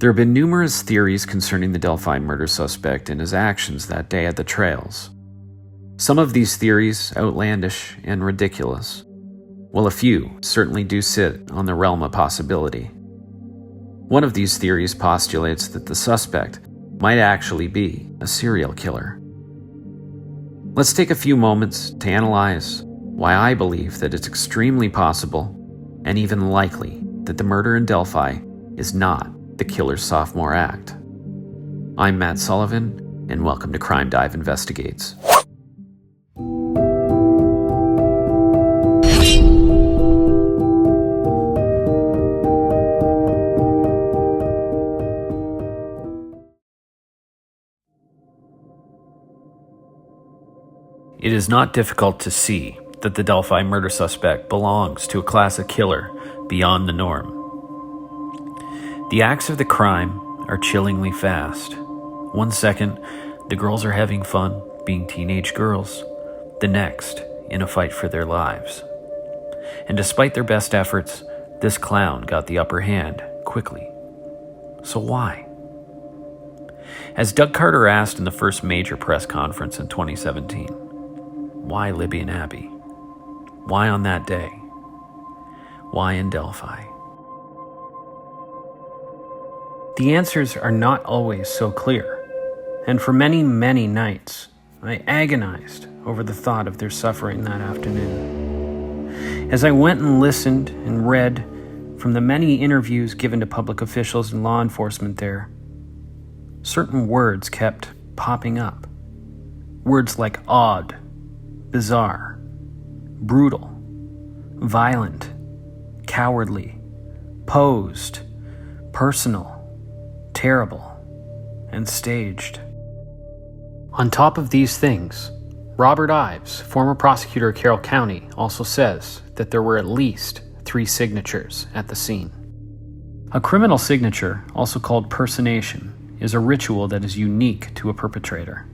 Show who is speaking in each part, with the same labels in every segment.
Speaker 1: There have been numerous theories concerning the Delphi murder suspect and his actions that day at the trails. Some of these theories outlandish and ridiculous, while a few certainly do sit on the realm of possibility. One of these theories postulates that the suspect might actually be a serial killer. Let's take a few moments to analyze why I believe that it's extremely possible and even likely that the murder in Delphi is not the killer's sophomore act. I'm Matt Sullivan, and welcome to Crime Dive Investigates. It is not difficult to see that the Delphi murder suspect belongs to a class of killer beyond the norm. The acts of the crime are chillingly fast. 1 second, the girls are having fun, being teenage girls. The next, in a fight for their lives. And despite their best efforts, this clown got the upper hand quickly. So why? As Doug Carter asked in the first major press conference in 2017, why Libby and Abby? Why on that day? Why in Delphi? The answers are not always so clear, and for many, many nights, I agonized over the thought of their suffering that afternoon. As I went and listened and read from the many interviews given to public officials and law enforcement there, certain words kept popping up. Words like odd, bizarre, brutal, violent, cowardly, posed, personal, terrible, and staged. On top of these things, Robert Ives, former prosecutor of Carroll County, also says that there were at least 3 signatures at the scene. A criminal signature, also called personation, is a ritual that is unique to a perpetrator.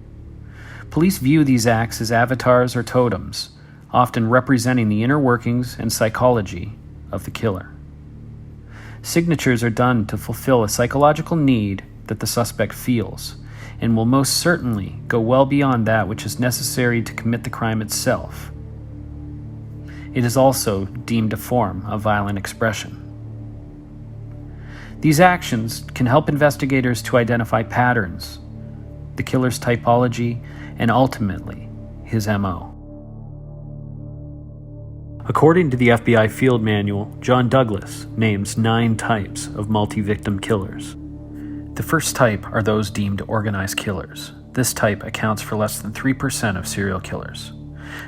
Speaker 1: Police view these acts as avatars or totems, often representing the inner workings and psychology of the killer. Signatures are done to fulfill a psychological need that the suspect feels, and will most certainly go well beyond that which is necessary to commit the crime itself. It is also deemed a form of violent expression. These actions can help investigators to identify patterns, the killer's typology, and ultimately, his MO. According to the FBI Field Manual, John Douglas names 9 types of multi-victim killers. The first type are those deemed organized killers. This type accounts for less than 3% of serial killers.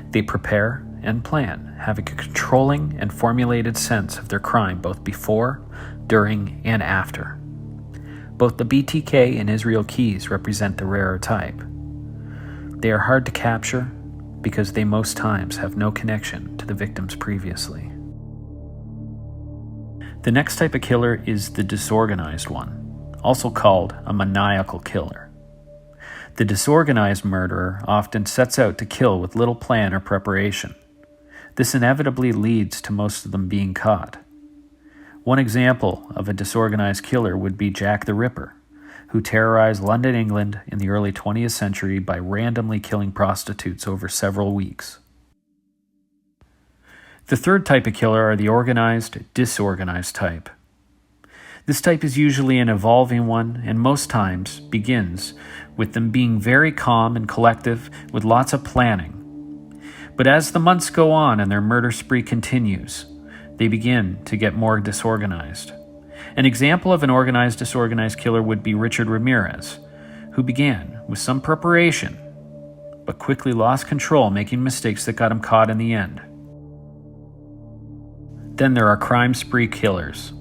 Speaker 1: They prepare and plan, having a controlling and formulated sense of their crime both before, during, and after. Both the BTK and Israel Keys represent the rarer type. They are hard to capture because they most times have no connection to the victims previously. The next type of killer is the disorganized one, also called a maniacal killer. The disorganized murderer often sets out to kill with little plan or preparation. This inevitably leads to most of them being caught. One example of a disorganized killer would be Jack the Ripper, who terrorized London, England in the early 20th century by randomly killing prostitutes over several weeks. The third type of killer are the organized, disorganized type. This type is usually an evolving one and most times begins with them being very calm and collective with lots of planning. But as the months go on and their murder spree continues, they begin to get more disorganized. An example of an organized, disorganized killer would be Richard Ramirez, who began with some preparation, but quickly lost control, making mistakes that got him caught in the end. Then there are crime spree killers.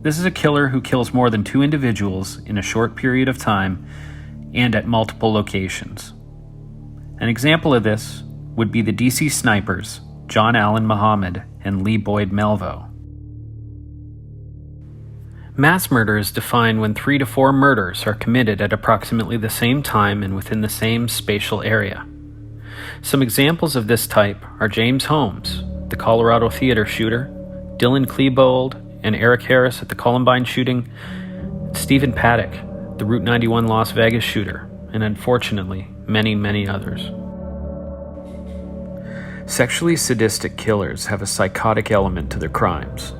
Speaker 1: This is a killer who kills more than 2 individuals in a short period of time and at multiple locations. An example of this would be the DC snipers, John Allen Muhammad and Lee Boyd Melville. Mass murder is defined when 3 to 4 murders are committed at approximately the same time and within the same spatial area. Some examples of this type are James Holmes, the Colorado theater shooter, Dylan Klebold and Eric Harris at the Columbine shooting, Stephen Paddock, the Route 91 Las Vegas shooter, and unfortunately, many, many others. Sexually sadistic killers have a psychotic element to their crimes.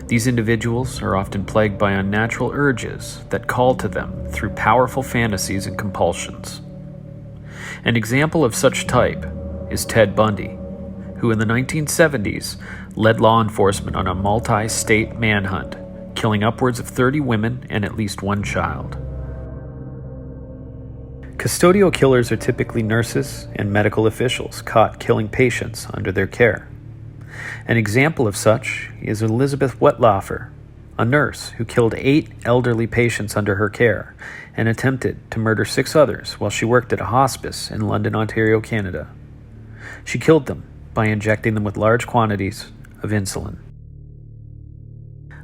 Speaker 1: These individuals are often plagued by unnatural urges that call to them through powerful fantasies and compulsions. An example of such type is Ted Bundy, who in the 1970s led law enforcement on a multi-state manhunt, killing upwards of 30 women and at least one child. Custodial killers are typically nurses and medical officials caught killing patients under their care. An example of such is Elizabeth Wetlaufer, a nurse who killed 8 elderly patients under her care and attempted to murder 6 others while she worked at a hospice in London, Ontario, Canada. She killed them by injecting them with large quantities of insulin.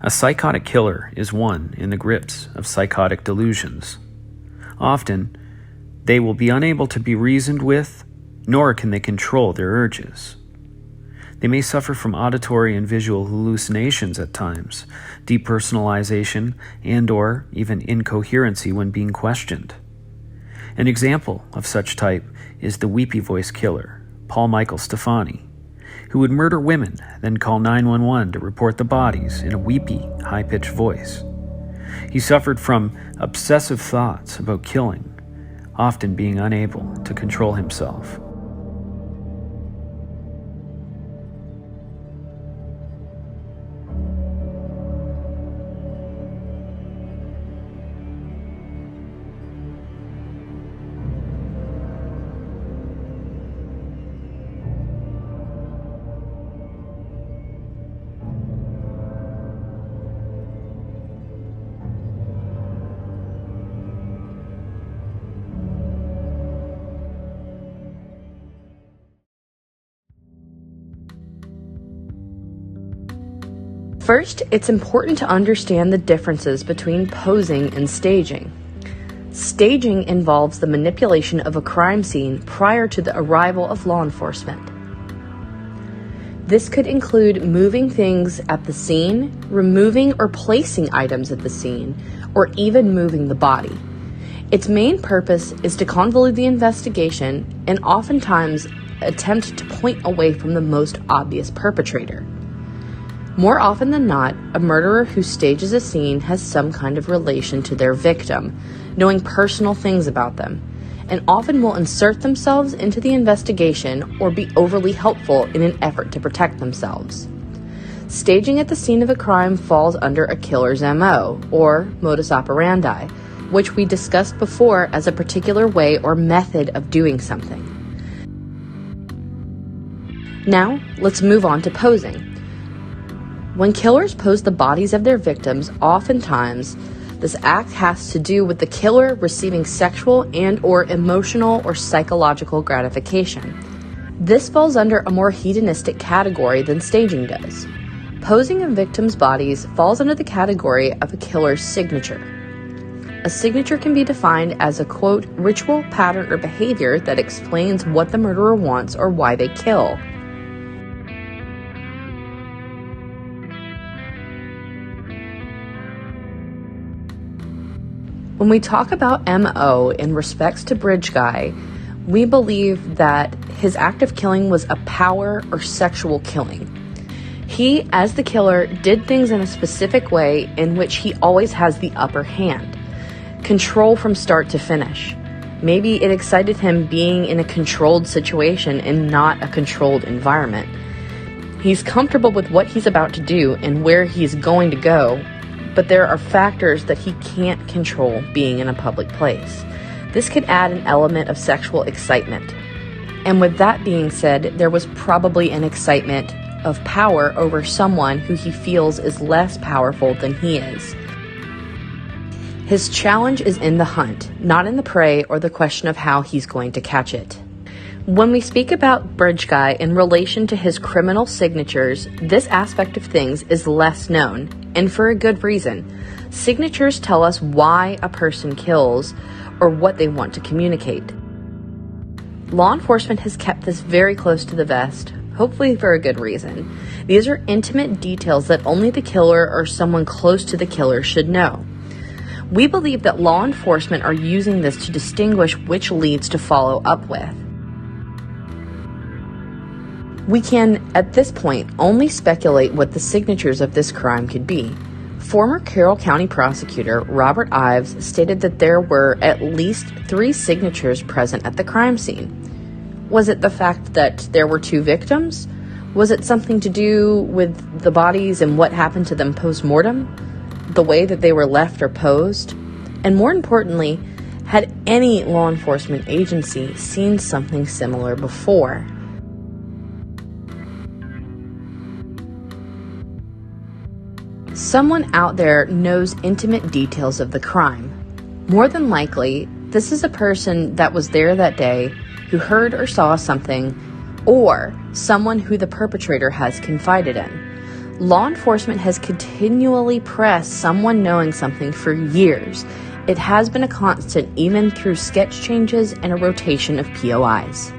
Speaker 1: A psychotic killer is one in the grips of psychotic delusions. Often, they will be unable to be reasoned with, nor can they control their urges. They may suffer from auditory and visual hallucinations at times, depersonalization, and/or even incoherency when being questioned. An example of such type is the weepy voice killer, Paul Michael Stefani, who would murder women, then call 911 to report the bodies in a weepy, high-pitched voice. He suffered from obsessive thoughts about killing, often being unable to control himself.
Speaker 2: First, it's important to understand the differences between posing and staging. Staging involves the manipulation of a crime scene prior to the arrival of law enforcement. This could include moving things at the scene, removing or placing items at the scene, or even moving the body. Its main purpose is to convolute the investigation and oftentimes attempt to point away from the most obvious perpetrator. More often than not, a murderer who stages a scene has some kind of relation to their victim, knowing personal things about them, and often will insert themselves into the investigation or be overly helpful in an effort to protect themselves. Staging at the scene of a crime falls under a killer's MO, or modus operandi, which we discussed before as a particular way or method of doing something. Now, let's move on to posing. When killers pose the bodies of their victims, oftentimes this act has to do with the killer receiving sexual and/or emotional or psychological gratification. This falls under a more hedonistic category than staging does. Posing of victims' bodies falls under the category of a killer's signature. A signature can be defined as a, quote, ritual, pattern, or behavior that explains what the murderer wants or why they kill. When we talk about MO in respects to Bridge Guy, we believe that his act of killing was a power or sexual killing. He, as the killer, did things in a specific way in which he always has the upper hand. Control from start to finish. Maybe it excited him being in a controlled situation and not a controlled environment. He's comfortable with what he's about to do and where he's going to go, but there are factors that he can't control being in a public place. This could add an element of sexual excitement. And with that being said, there was probably an excitement of power over someone who he feels is less powerful than he is. His challenge is in the hunt, not in the prey or the question of how he's going to catch it. When we speak about Bridge Guy in relation to his criminal signatures, this aspect of things is less known, and for a good reason. Signatures tell us why a person kills or what they want to communicate. Law enforcement has kept this very close to the vest, hopefully for a good reason. These are intimate details that only the killer or someone close to the killer should know. We believe that law enforcement are using this to distinguish which leads to follow up with. We can, at this point, only speculate what the signatures of this crime could be. Former Carroll County prosecutor Robert Ives stated that there were at least 3 signatures present at the crime scene. Was it the fact that there were 2 victims? Was it something to do with the bodies and what happened to them post-mortem? The way that they were left or posed? And more importantly, had any law enforcement agency seen something similar before? Someone out there knows intimate details of the crime. More than likely, this is a person that was there that day, who heard or saw something, or someone who the perpetrator has confided in. Law enforcement has continually pressed someone knowing something for years. It has been a constant even through sketch changes and a rotation of POIs.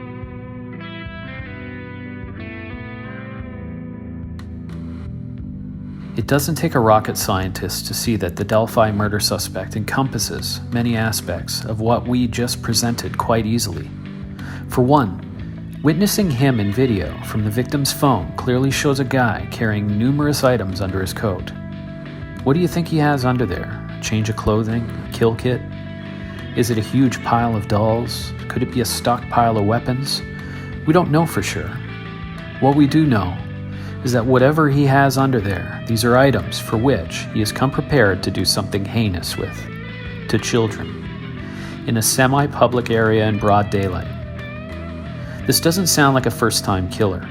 Speaker 1: It doesn't take a rocket scientist to see that the Delphi murder suspect encompasses many aspects of what we just presented quite easily. For one, witnessing him in video from the victim's phone clearly shows a guy carrying numerous items under his coat. What do you think he has under there? A change of clothing? A kill kit? Is it a huge pile of dolls? Could it be a stockpile of weapons? We don't know for sure. What we do know is that whatever he has under there, these are items for which he has come prepared to do something heinous with, to children, in a semi-public area in broad daylight. This doesn't sound like a first-time killer,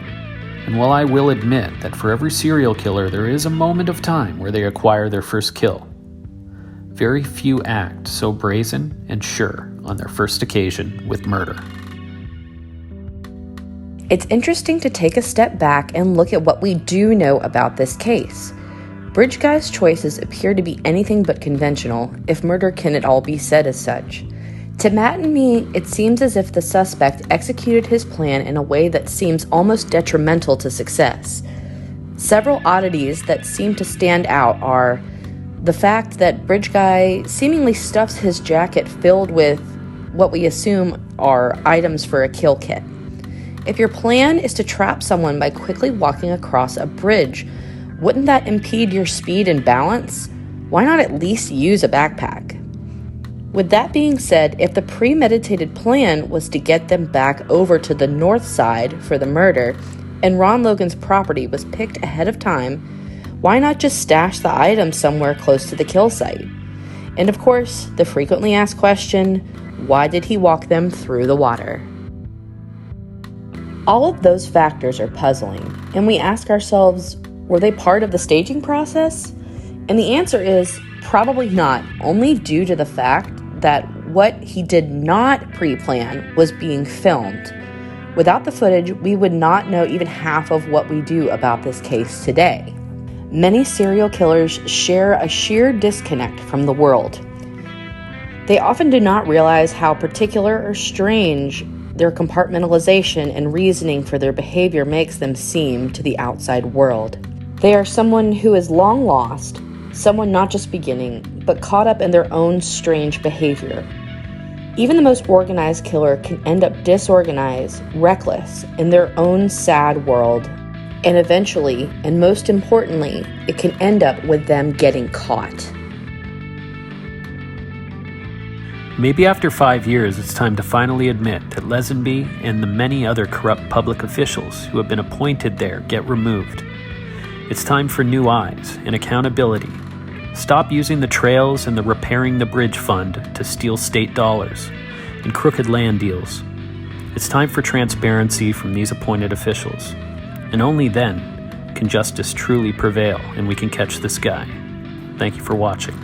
Speaker 1: and while I will admit that for every serial killer there is a moment of time where they acquire their first kill, very few act so brazen and sure on their first occasion with murder.
Speaker 2: It's interesting to take a step back and look at what we do know about this case. Bridge Guy's choices appear to be anything but conventional, if murder can at all be said as such. To Matt and me, it seems as if the suspect executed his plan in a way that seems almost detrimental to success. Several oddities that seem to stand out are the fact that Bridge Guy seemingly stuffs his jacket filled with what we assume are items for a kill kit. If your plan is to trap someone by quickly walking across a bridge, wouldn't that impede your speed and balance? Why not at least use a backpack? With that being said, if the premeditated plan was to get them back over to the north side for the murder, and Ron Logan's property was picked ahead of time, why not just stash the items somewhere close to the kill site? And of course, the frequently asked question, why did he walk them through the water? All of those factors are puzzling, and we ask ourselves, were they part of the staging process? And the answer is probably not, only due to the fact that what he did not pre-plan was being filmed. Without the footage, we would not know even half of what we do about this case today. Many serial killers share a sheer disconnect from the world. They often do not realize how particular or strange their compartmentalization and reasoning for their behavior makes them seem to the outside world. They are someone who is long lost, someone not just beginning, but caught up in their own strange behavior. Even the most organized killer can end up disorganized, reckless, in their own sad world, and eventually, and most importantly, it can end up with them getting caught.
Speaker 1: Maybe after 5 years, it's time to finally admit that Lesenby and the many other corrupt public officials who have been appointed there get removed. It's time for new eyes and accountability. Stop using the trails and the Repairing the Bridge Fund to steal state dollars and crooked land deals. It's time for transparency from these appointed officials. And only then can justice truly prevail and we can catch this guy. Thank you for watching.